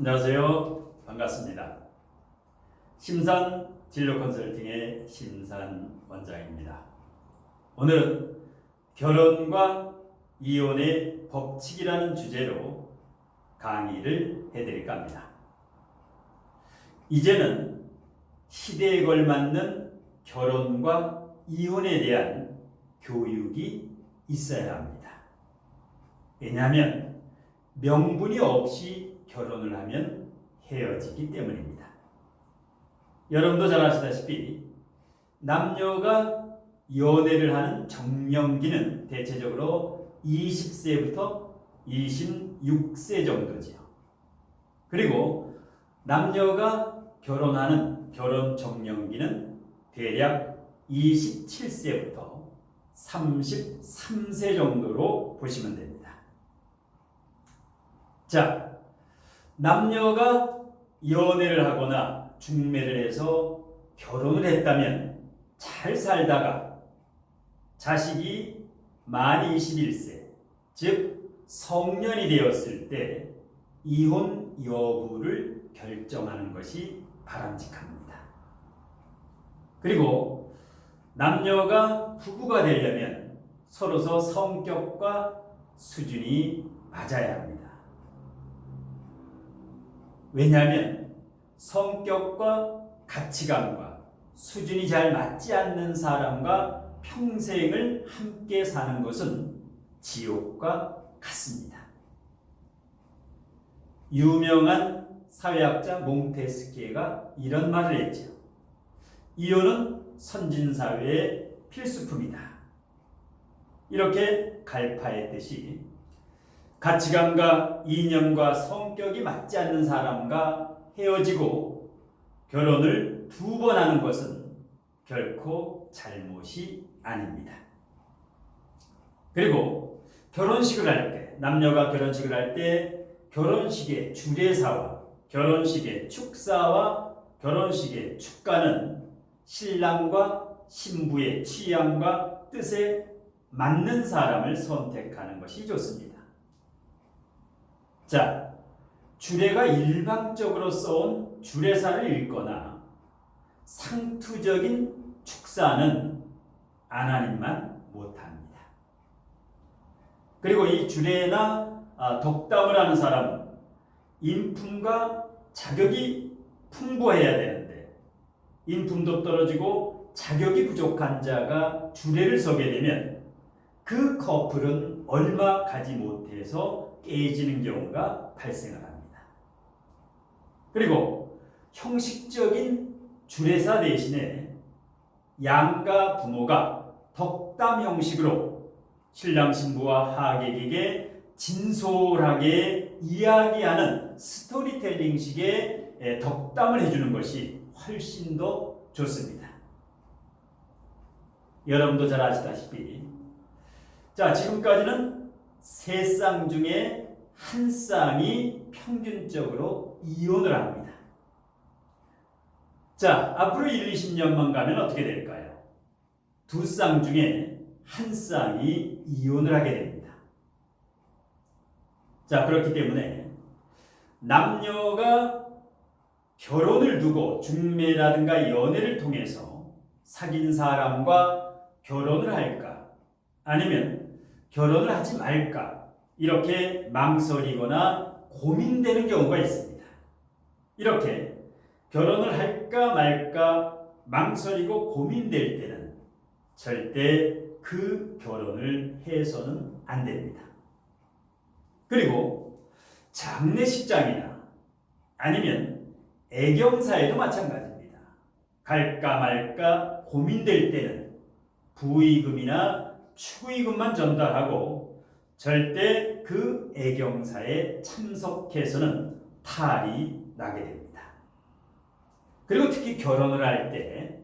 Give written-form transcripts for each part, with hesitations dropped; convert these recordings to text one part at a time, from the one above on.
안녕하세요. 반갑습니다. 심산 진로 컨설팅의 심산 원장입니다. 오늘은 결혼과 이혼의 법칙이라는 주제로 강의를 해드릴까 합니다. 이제는 시대에 걸맞는 결혼과 이혼에 대한 교육이 있어야 합니다. 왜냐하면 명분이 없이 결혼을 하면 헤어지기 때문입니다. 여러분도 잘 아시다시피 남녀가 연애를 하는 정년기는 대체적으로 20세부터 26세 정도지요. 그리고 남녀가 결혼하는 결혼 정년기는 대략 27세부터 33세 정도로 보시면 됩니다. 자, 남녀가 연애를 하거나 중매를 해서 결혼을 했다면 잘 살다가 자식이 만 21세, 즉 성년이 되었을 때 이혼 여부를 결정하는 것이 바람직합니다. 그리고 남녀가 부부가 되려면 서로서 성격과 수준이 맞아야 합니다. 왜냐하면 성격과 가치관과 수준이 잘 맞지 않는 사람과 평생을 함께 사는 것은 지옥과 같습니다. 유명한 사회학자 몽테스키에가 이런 말을 했죠. 이혼은 선진사회의 필수품이다. 이렇게 갈파했듯이 가치관과 이념과 성격이 맞지 않는 사람과 헤어지고 결혼을 2번 하는 것은 결코 잘못이 아닙니다. 그리고 결혼식을 할 때, 남녀가 결혼식을 할 때 결혼식의 주례사와 결혼식의 축사와 결혼식의 축가는 신랑과 신부의 취향과 뜻에 맞는 사람을 선택하는 것이 좋습니다. 자, 주례가 일방적으로 써온 주례사를 읽거나 상투적인 축사는 아나님만 못합니다. 그리고 이 주례나 덕담을 하는 사람은 인품과 자격이 풍부해야 되는데 인품도 떨어지고 자격이 부족한 자가 주례를 서게 되면 그 커플은 얼마 가지 못해서 깨지는 경우가 발생을 합니다. 그리고 형식적인 주례사 대신에 양가 부모가 덕담 형식으로 신랑 신부와 하객에게 진솔하게 이야기하는 스토리텔링식의 덕담을 해주는 것이 훨씬 더 좋습니다. 여러분도 잘 아시다시피 자, 지금까지는 3쌍 중에 1쌍이 평균적으로 이혼을 합니다. 자, 앞으로 1, 20년만 가면 어떻게 될까요? 2쌍 중에 1쌍이 이혼을 하게 됩니다. 자, 그렇기 때문에 남녀가 결혼을 두고 중매라든가 연애를 통해서 사귄 사람과 결혼을 할까? 아니면 결혼을 하지 말까? 이렇게 망설이거나 고민되는 경우가 있습니다. 이렇게 결혼을 할까 말까 망설이고 고민될 때는 절대 그 결혼을 해서는 안 됩니다. 그리고 장례식장이나 아니면 애경사에도 마찬가지입니다. 갈까 말까 고민될 때는 부의금이나 축의금만 전달하고 절대 그 애경사에 참석해서는 탈이 나게 됩니다. 그리고 특히 결혼을 할 때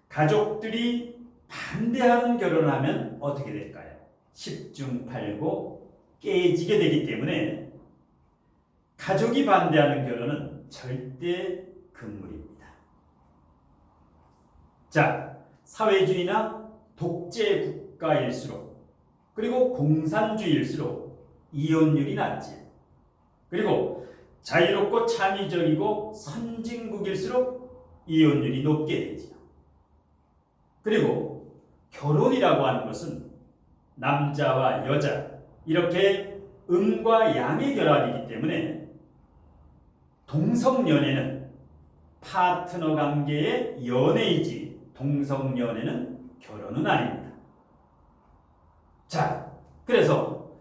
가족들이 반대하는 결혼을 하면 어떻게 될까요? 10중 8구 깨지게 되기 때문에 가족이 반대하는 결혼은 절대 금물입니다. 자, 사회주의나 독재 국가일수록 그리고 공산주의일수록 이혼율이 낮지. 그리고 자유롭고 창의적이고 선진국일수록 이혼율이 높게 되죠. 그리고 결혼이라고 하는 것은 남자와 여자 이렇게 음과 양의 결합이기 때문에 동성연애는 파트너 관계의 연애이지 동성연애는 결혼은 아닙니다. 자, 그래서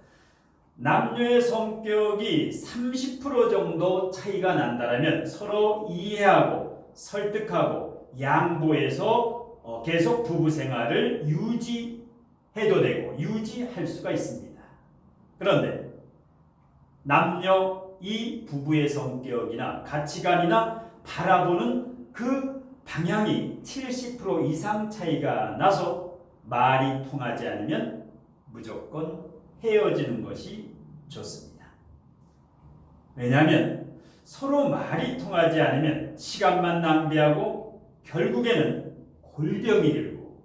남녀의 성격이 30% 정도 차이가 난다면 서로 이해하고 설득하고 양보해서 계속 부부 생활을 유지해도 되고 유지할 수가 있습니다. 그런데 남녀 이 부부의 성격이나 가치관이나 바라보는 그 방향이 70% 이상 차이가 나서 말이 통하지 않으면 무조건 헤어지는 것이 좋습니다. 왜냐하면 서로 말이 통하지 않으면 시간만 낭비하고 결국에는 골병이 들고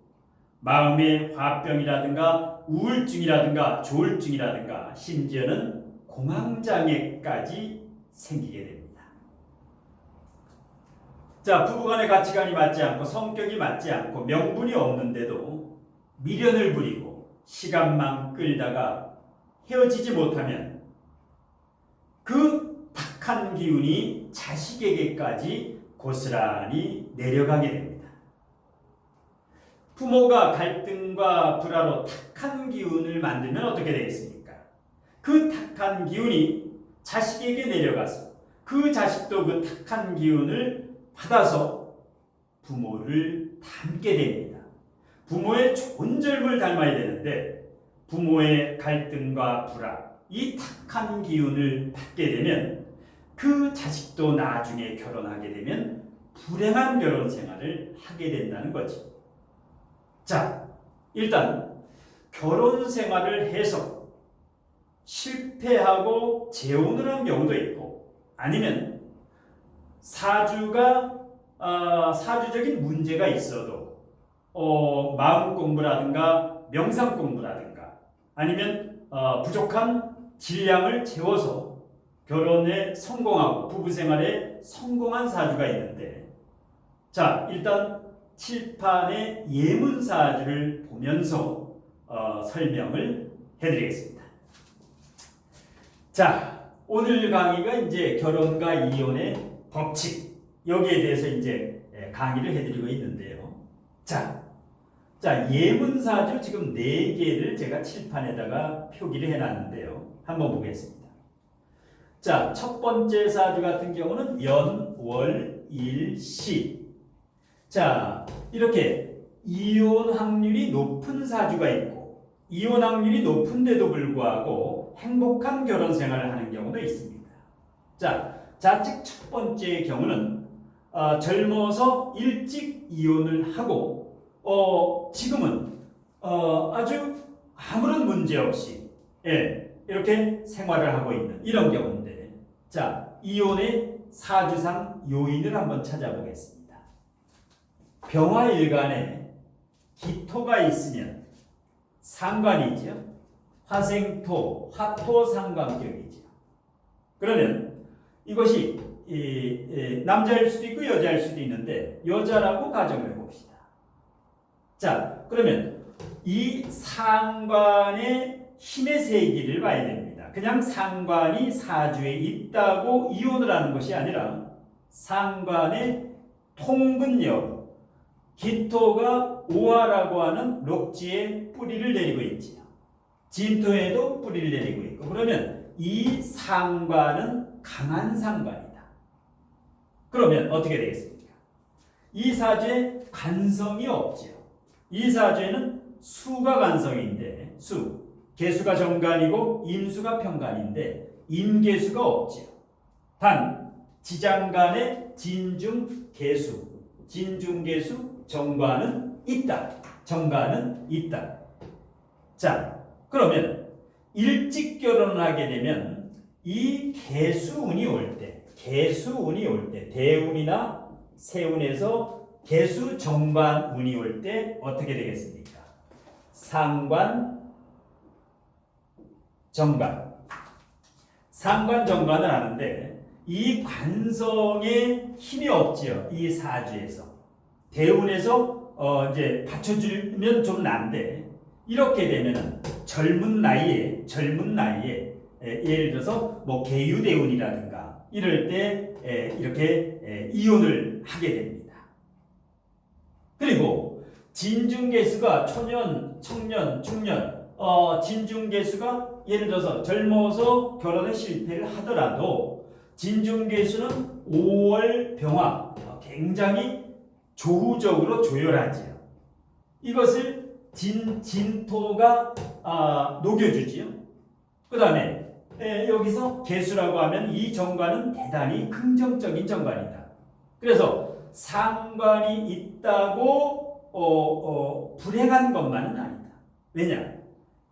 마음의 화병이라든가 우울증이라든가 조울증이라든가 심지어는 공황장애까지 생기게 됩니다. 자, 부부간의 가치관이 맞지 않고 성격이 맞지 않고 명분이 없는데도 미련을 부리고 시간만 끌다가 헤어지지 못하면 그 탁한 기운이 자식에게까지 고스란히 내려가게 됩니다. 부모가 갈등과 불화로 탁한 기운을 만들면 어떻게 되겠습니까? 그 탁한 기운이 자식에게 내려가서 그 자식도 그 탁한 기운을 받아서 부모를 닮게 됩니다. 부모의 좋은 젊을 닮아야 되는데 부모의 갈등과 불화, 이 탁한 기운을 받게 되면 그 자식도 나중에 결혼하게 되면 불행한 결혼 생활을 하게 된다는 거죠. 자, 일단 결혼 생활을 해서 실패하고 재혼을 한 경우도 있고 아니면 사주적인 문제가 있어도 마음 공부라든가 명상 공부라든가 아니면 부족한 질량을 채워서 결혼에 성공하고 부부 생활에 성공한 사주가 있는데 자, 일단 칠판의 예문사주를 보면서 설명을 해드리겠습니다. 자, 오늘 강의가 이제 결혼과 이혼의 법칙 여기에 대해서 이제 강의를 해드리고 있는데요. 자, 예문사주 지금 4개를 제가 칠판에다가 표기를 해놨는데요. 한번 보겠습니다. 자, 첫 번째 사주 같은 경우는 연, 월, 일, 시. 자, 이렇게 이혼 확률이 높은 사주가 있고 이혼 확률이 높은데도 불구하고 행복한 결혼 생활을 하는 경우도 있습니다. 자, 자칫 첫 번째 경우는 젊어서 일찍 이혼을 하고 지금은 아주 아무런 문제 없이 이렇게 생활을 하고 있는 이런 경우인데 자, 이혼의 사주상 요인을 한번 찾아보겠습니다. 병화일간에 기토가 있으면 상관이죠. 화생토, 화토상관격이죠. 그러면 이것이 남자일 수도 있고 여자일 수도 있는데 여자라고 가정을 해봅시다. 자, 그러면 이 상관의 힘의 세기를 봐야 됩니다. 그냥 상관이 사주에 있다고 이혼을 하는 것이 아니라 상관의 통근력, 기토가 오화라고 하는 록지에 뿌리를 내리고 있지요. 진토에도 뿌리를 내리고 있고 그러면 이 상관은 강한 상관이다. 그러면 어떻게 되겠습니까? 이 사주에 간성이 없지요. 이 사주에는 수가 간성인데 개수가 정간이고 임수가 편간인데 임계수가 없지요. 단 지장간에 진중개수, 진중개수 정관은 있다. 정관은 있다. 자, 그러면 일찍 결혼을 하게 되면 이 개수운이 올 때, 대운이나 세운에서 개수 정관운이 올 때 어떻게 되겠습니까? 상관, 정관. 상관, 정관을 하는데 이 관성에 힘이 없지요. 이 사주에서 대운에서 이제 받쳐주면 좀 난데 이렇게 되면은 젊은 나이에 예를 들어서 뭐 계유대운이라든가 이럴 때 이렇게 이혼을 하게 됩니다. 그리고 진중개수가 초년, 청년, 중년 진중개수가 예를 들어서 젊어서 결혼에 실패를 하더라도 진중개수는 5월 병화 굉장히 조후적으로 조열하지요. 이것을 진토가 녹여주지요. 그 다음에 여기서 개수라고 하면 이 정관은 대단히 긍정적인 정관이다. 그래서 상관이 있다고 불행한 것만은 아니다. 왜냐?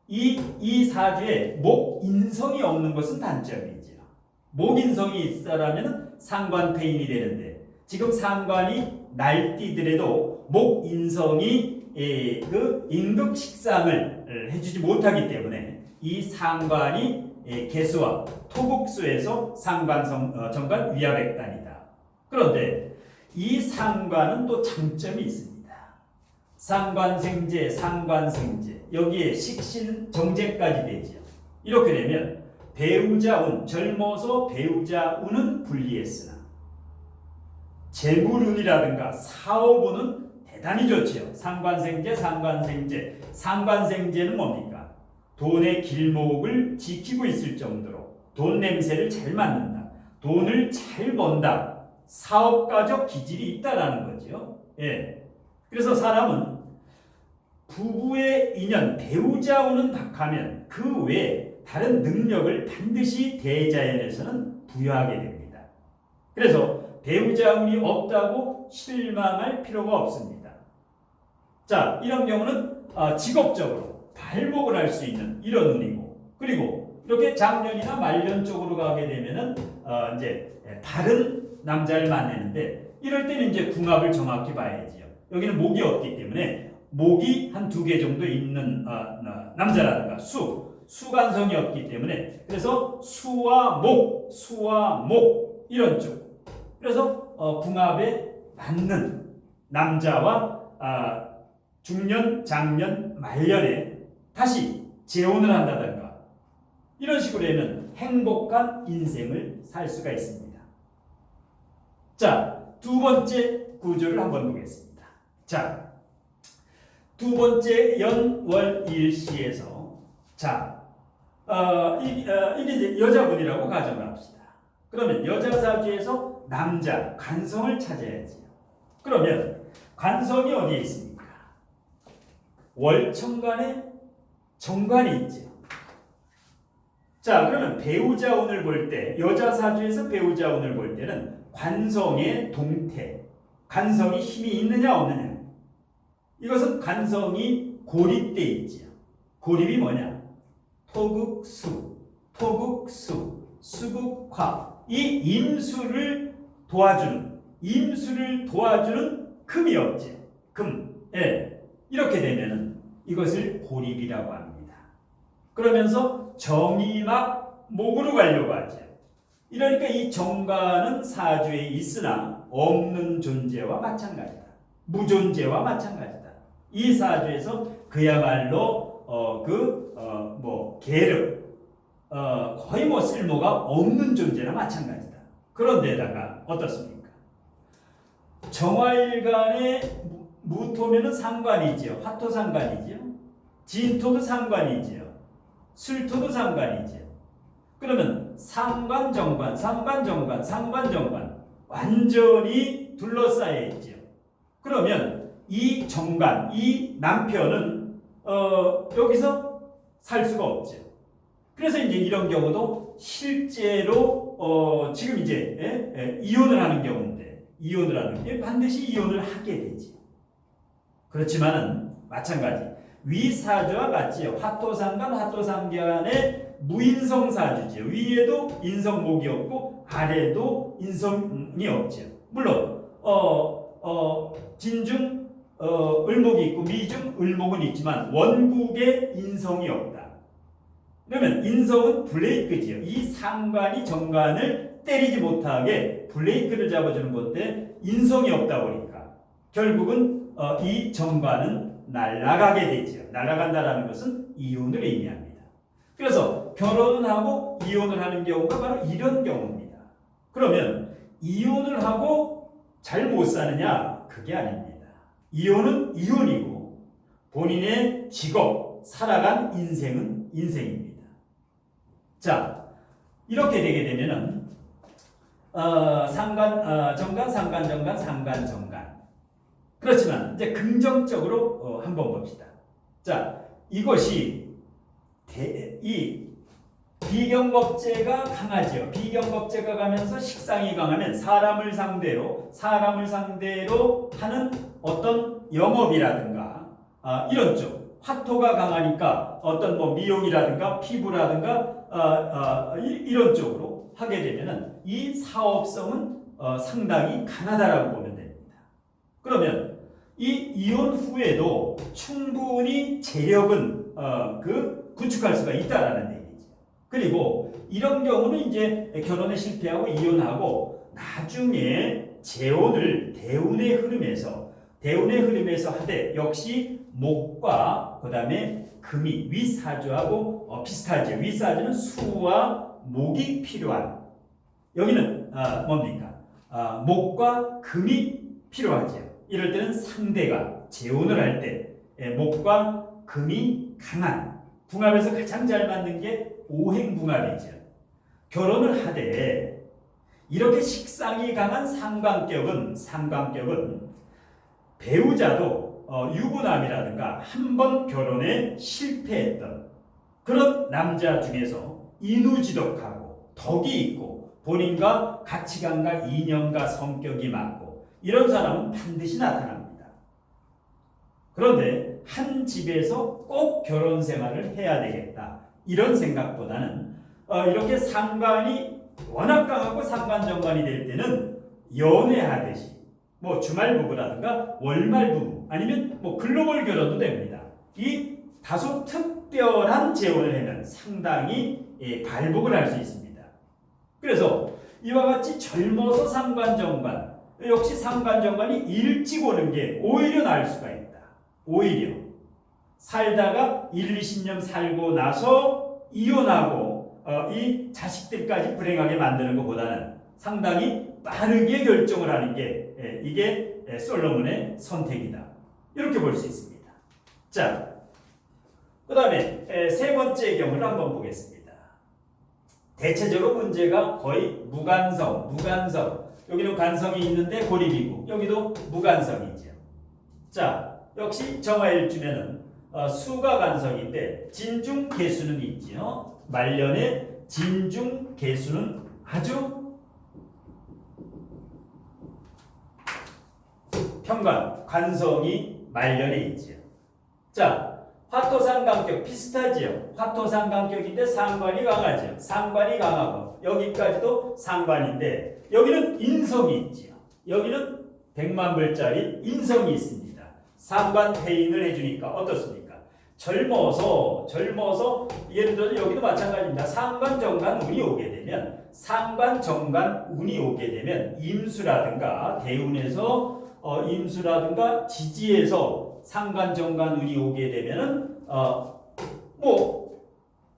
이 사주에 목인성이 없는 것은 단점이지요. 목인성이 있다라면 상관폐인이 되는데 지금 상관이 날뛰더라도 목인성이 그 임금식상을 해주지 못하기 때문에 이 상관이 개수와 토국수에서 상관정관 위화백단이다. 그런데 이 상관은 또 장점이 있습니다. 상관생재, 여기에 식신정제까지 되지요. 이렇게 되면 배우자운, 젊어서 배우자운은 불리했으나 재물운이라든가 사업운은 대단히 좋지요. 상관생재는 뭡니까? 돈의 길목을 지키고 있을 정도로 돈 냄새를 잘 맡는다. 돈을 잘 번다. 사업가적 기질이 있다라는 거죠. 예. 그래서 사람은 부부의 인연, 배우자운은 박하면 그 외에 다른 능력을 반드시 대자연에서는 부여하게 됩니다. 그래서 배우자운이 없다고 실망할 필요가 없습니다. 자, 이런 경우는 직업적으로 발목을 할 수 있는 이런 운이고, 그리고 이렇게 작년이나 말년 쪽으로 가게 되면은 이제 다른 남자를 만나는데 이럴 때는 이제 궁합을 정확히 봐야지요. 여기는 목이 없기 때문에 목이 한 2개 정도 있는 남자라든가 수관성이 없기 때문에 그래서 수와 목 이런 쪽. 그래서 궁합에 맞는 남자와 중년, 장년, 말년에 다시 재혼을 한다든가 이런 식으로 하면 행복한 인생을 살 수가 있습니다. 자, 두 번째 구조를 한번 보겠습니다. 자, 두 번째 연월일시에서 자, 이게 이제 여자분이라고 가정을 합시다. 그러면 여자 사주에서 남자 관성을 찾아야지요. 그러면 관성이 어디에 있습니까? 월천간에 정관이 있죠. 자, 그러면 배우자운을 볼 때 여자 사주에서 배우자운을 볼 때는 관성의 동태, 관성이 힘이 있느냐 없느냐. 이것은 관성이 고립돼 있지요. 고립이 뭐냐? 토극수, 수극화. 이 임수를 도와주는 금이 없지요. 금. 예. 이렇게 되면은 이것을 고립이라고 합니다. 그러면서 정이막 목으로 가려고 하죠. 이러니까 이 정관은 사주에 있으나 없는 존재와 마찬가지다. 무존재와 마찬가지다. 이 사주에서 그야말로 계륵 거의 쓸모가 없는 존재나 마찬가지다. 그런데다가 어떻습니까? 정화일간에 무토면은 상관이지요. 화토상관이지요. 진토도 상관이지요. 술토도 상관이지요. 그러면 상관정관 완전히 둘러싸여 있지요. 그러면 이 정관, 이 남편은 여기서 살 수가 없죠. 그래서 이제 이런 경우도 실제로 지금 이제 이혼을 하는 경우인데 반드시 이혼을 하게 되지. 그렇지만은 마찬가지 위사주와 같지요. 화토상간의 무인성 사주지요. 위에도 인성목이 없고 아래도 인성이 없지요. 물론 진중 을목이 있고 미중 을목은 있지만 원국에 인성이 없다. 그러면 인성은 브레이크지요. 이 상관이 정관을 때리지 못하게 브레이크를 잡아주는 건데 인성이 없다 보니까 결국은 이 정관은 날아가게 되죠. 날아간다라는 것은 이혼을 의미합니다. 그래서 결혼을 하고 이혼을 하는 경우가 바로 이런 경우입니다. 그러면 이혼을 하고 잘 못 사느냐? 그게 아닙니다. 이혼은 이혼이고 본인의 직업, 살아간 인생은 인생입니다. 자, 이렇게 되게 되면은 정관, 상관, 정관, 상관, 정관. 그렇지만 이제 긍정적으로 한번 봅시다. 자, 이것이 이 비경겁제가 강하지요. 비경겁제가 가면서 식상이 강하면 사람을 상대로 하는 어떤 영업이라든가 이런 쪽 화토가 강하니까 어떤 뭐 미용이라든가 피부라든가 이런 쪽으로 하게 되면은 이 사업성은 상당히 강하다라고 보면 됩니다. 그러면 이 이혼 후에도 충분히 재력은 구축할 수가 있다라는 얘기죠. 그리고 이런 경우는 이제 결혼에 실패하고 이혼하고 나중에 재혼을 대운의 흐름에서 하되 역시 목과 그다음에 금이 위사주하고 비슷하죠. 위사주는 수와 목이 필요한 여기는 뭡니까? 목과 금이 필요하죠. 이럴 때는 상대가 재혼을 할 때 목과 금이 강한 궁합에서 가장 잘 맞는 게 오행궁합이죠. 결혼을 하되 이렇게 식상이 강한 상관격은 배우자도 유부남이라든가 한 번 결혼에 실패했던 그런 남자 중에서 인후지덕하고 덕이 있고 본인과 가치관과 이념과 성격이 맞고 이런 사람은 반드시 나타납니다. 그런데 한 집에서 꼭 결혼 생활을 해야 되겠다 이런 생각보다는 이렇게 상관이 워낙 강하고 상관정관이 될 때는 연애하듯이 뭐 주말 부부라든가 월말 부부 아니면 뭐 글로벌 결혼도 됩니다. 이 다소 특별한 재혼을 하면 상당히 발복을 할 수 있습니다. 그래서 이와 같이 젊어서 상관정관 역시 상관정관이 일찍 오는 게 오히려 나을 수가 있다. 오히려 살다가 1, 20년 살고 나서 이혼하고 이 자식들까지 불행하게 만드는 것보다는 상당히 빠르게 결정을 하는 게 이게 솔로몬의 선택이다. 이렇게 볼 수 있습니다. 자, 그 다음에 세 번째 경우를 한번 보겠습니다. 대체적으로 문제가 거의 무관성. 여기는 관성이 있는데 고립이고 여기도 무관성이죠. 자, 역시 정화일주면은 수가 관성인데 진중 개수는 있죠. 말년에 진중 개수는 아주 편관, 관성이 말년에 있죠. 자, 화토상관격 비슷하지요. 화토상관격인데 상관이 강하죠. 상관이 강하고 여기까지도 상관인데 여기는 인성이 있지요. 여기는 100만 불짜리 인성이 있습니다. 상관 대인을 해주니까 어떻습니까? 젊어서 예를 들어서 여기도 마찬가지입니다. 상관 정관 운이 오게 되면 임수라든가 대운에서 임수라든가 지지에서 상관 정관 운이 오게 되면은 뭐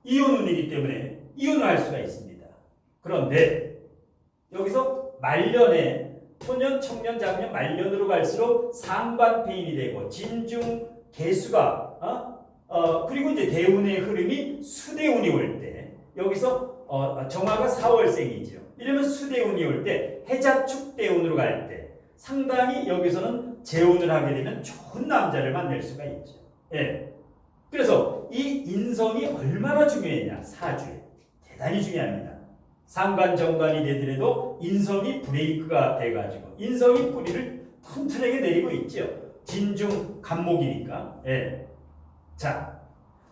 이혼 운이기 때문에 이혼을 할 수가 있습니다. 그런데 여기서 말년에 토년, 청년, 장년, 말년으로 갈수록 상관폐인이 되고 진중 개수가 그리고 이제 대운의 흐름이 수대운이 올 때 여기서 정화가 4월생이죠. 이러면 수대운이 올 때 해자축 대운으로 갈 때 상당히 여기서는 재혼을 하게 되면 좋은 남자를 만날 수가 있죠. 예. 그래서 이 인성이 얼마나 중요했냐 사주에 대단히 중요합니다. 상관정관이 되더라도 인성이 브레이크가 돼가지고 인성이 뿌리를 튼튼하게 내리고 있죠. 진중 간목이니까. 예. 자,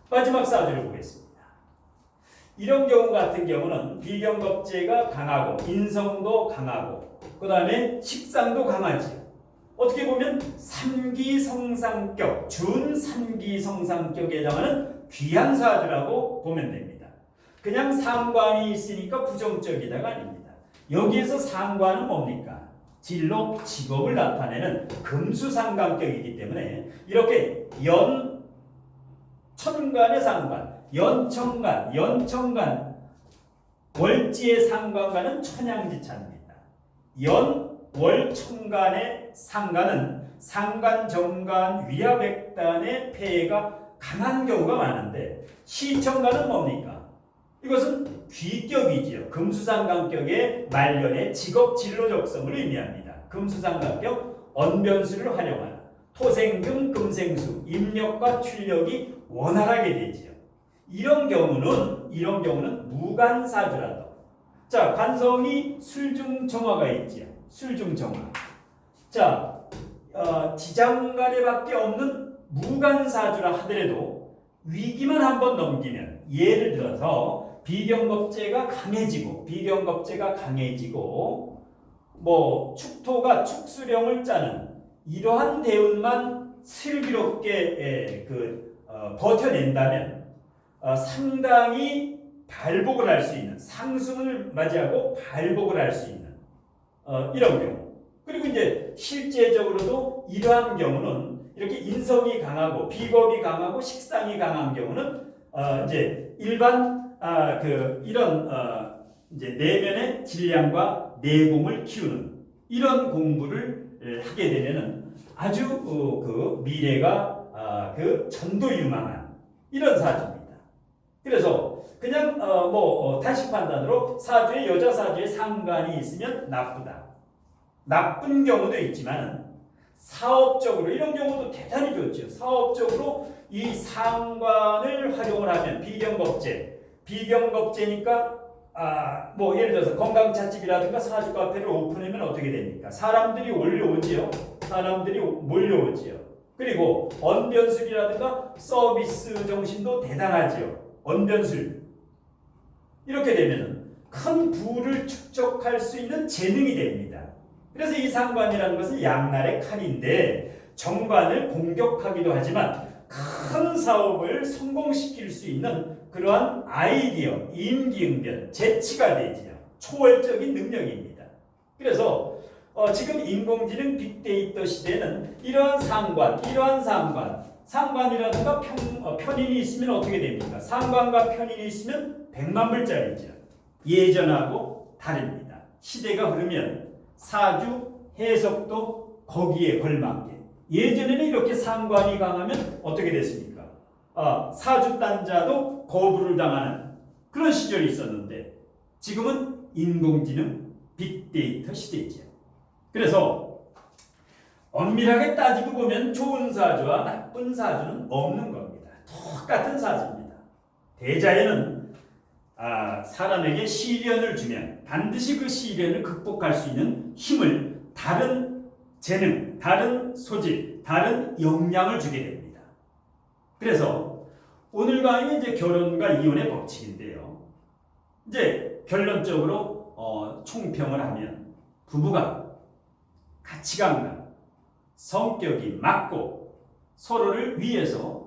마지막 사주를 보겠습니다. 이런 경우 같은 경우는 비경겁제가 강하고 인성도 강하고 그 다음에 식상도 강하지요. 어떻게 보면 삼기성상격, 준삼기성상격에 해당하는 귀양사주라고 보면 됩니다. 그냥 상관이 있으니까 부정적이다가 아닙니다. 여기에서 상관은 뭡니까? 진로, 직업을 나타내는 금수상관격이기 때문에 이렇게 연천간의 상관, 연천간, 월지의 상관과는 천양지차입니다. 월천간의 상관은 상간, 정간, 위화백단의 폐해가 강한 경우가 많은데 시천간은 뭡니까? 이것은 귀격이지요. 금수상관격의 말년의 직업 진로적성을 의미합니다. 금수상관격 언변수를 활용하는 토생금, 금생수, 입력과 출력이 원활하게 되지요. 이런 경우는 무간사주라도. 자, 관성이 술중정화가 있지요. 술중정화. 자, 지장간에밖에 없는 무간사주라 하더라도 위기만 한번 넘기면, 예를 들어서 비경겁제가 강해지고 뭐 축토가 축수령을 짜는 이러한 대운만 슬기롭게 버텨낸다면 상당히 발복을 할 수 있는, 상승을 맞이하고 발복을 할 수 있는 이런 경우. 그리고 이제 실제적으로도 이러한 경우는 이렇게 인성이 강하고 비겁이 강하고 식상이 강한 경우는 이제 일반 이런 이제 내면의 질량과 내공을 키우는 이런 공부를 하게 되면은 아주 미래가 전도유망한 이런 사주입니다. 그래서 그냥 단식 판단으로 사주에 여자 사주에 상관이 있으면 나쁘다. 나쁜 경우도 있지만 사업적으로 이런 경우도 대단히 좋죠. 사업적으로 이 상관을 활용을 하면 비경겁제니까 예를 들어서 건강찻집이라든가 사주 카페를 오픈하면 어떻게 됩니까? 사람들이 몰려오지요. 그리고 언변술이라든가 서비스 정신도 대단하지요. 언변술. 이렇게 되면 큰 부를 축적할 수 있는 재능이 됩니다. 그래서 이 상관이라는 것은 양날의 칼인데 정관을 공격하기도 하지만 큰 사업을 성공시킬 수 있는 그러한 아이디어, 임기응변, 재치가 되지요. 초월적인 능력입니다. 그래서 지금 인공지능 빅데이터 시대는 이러한 상관이라든가 편인이 있으면 어떻게 됩니까? 상관과 편인이 있으면 100만 불짜리죠. 예전하고 다릅니다. 시대가 흐르면 사주 해석도 거기에 걸맞게. 예전에는 이렇게 상관이 강하면 어떻게 됐습니까? 사주 딴자도 거부를 당하는 그런 시절이 있었는데 지금은 인공지능 빅데이터 시대이죠. 그래서 엄밀하게 따지고 보면 좋은 사주와 나쁜 사주는 없는 겁니다. 똑같은 사주입니다. 대자연은 사람에게 시련을 주면 반드시 그 시련을 극복할 수 있는 힘을, 다른 재능, 다른 소질, 다른 역량을 주게 됩니다. 그래서 오늘 강의는 이제 결혼과 이혼의 법칙인데요. 이제 결론적으로 총평을 하면 부부가 가치관과 성격이 맞고 서로를 위해서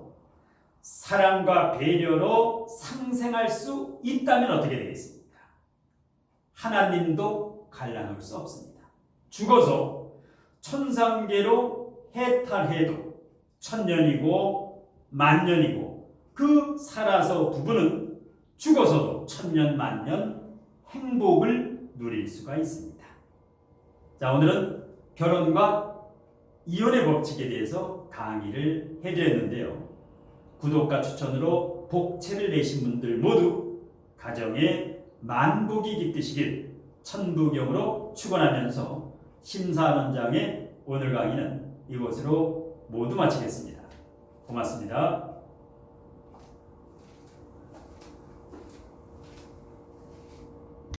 사랑과 배려로 상생할 수 있다면 어떻게 되겠습니까? 하나님도 갈라놓을 수 없습니다. 죽어서 천상계로 해탈해도 천년이고 만년이고 그 살아서 부부는 죽어서도 천년 만년 행복을 누릴 수가 있습니다. 자, 오늘은 결혼과 이혼의 법칙에 대해서 강의를 해드렸는데요. 구독과 추천으로 복채를 내신 분들 모두 가정에 만복이 깃드시길 천부경으로 축원하면서 심사원장의 오늘 강의는 이것으로 모두 마치겠습니다. 고맙습니다.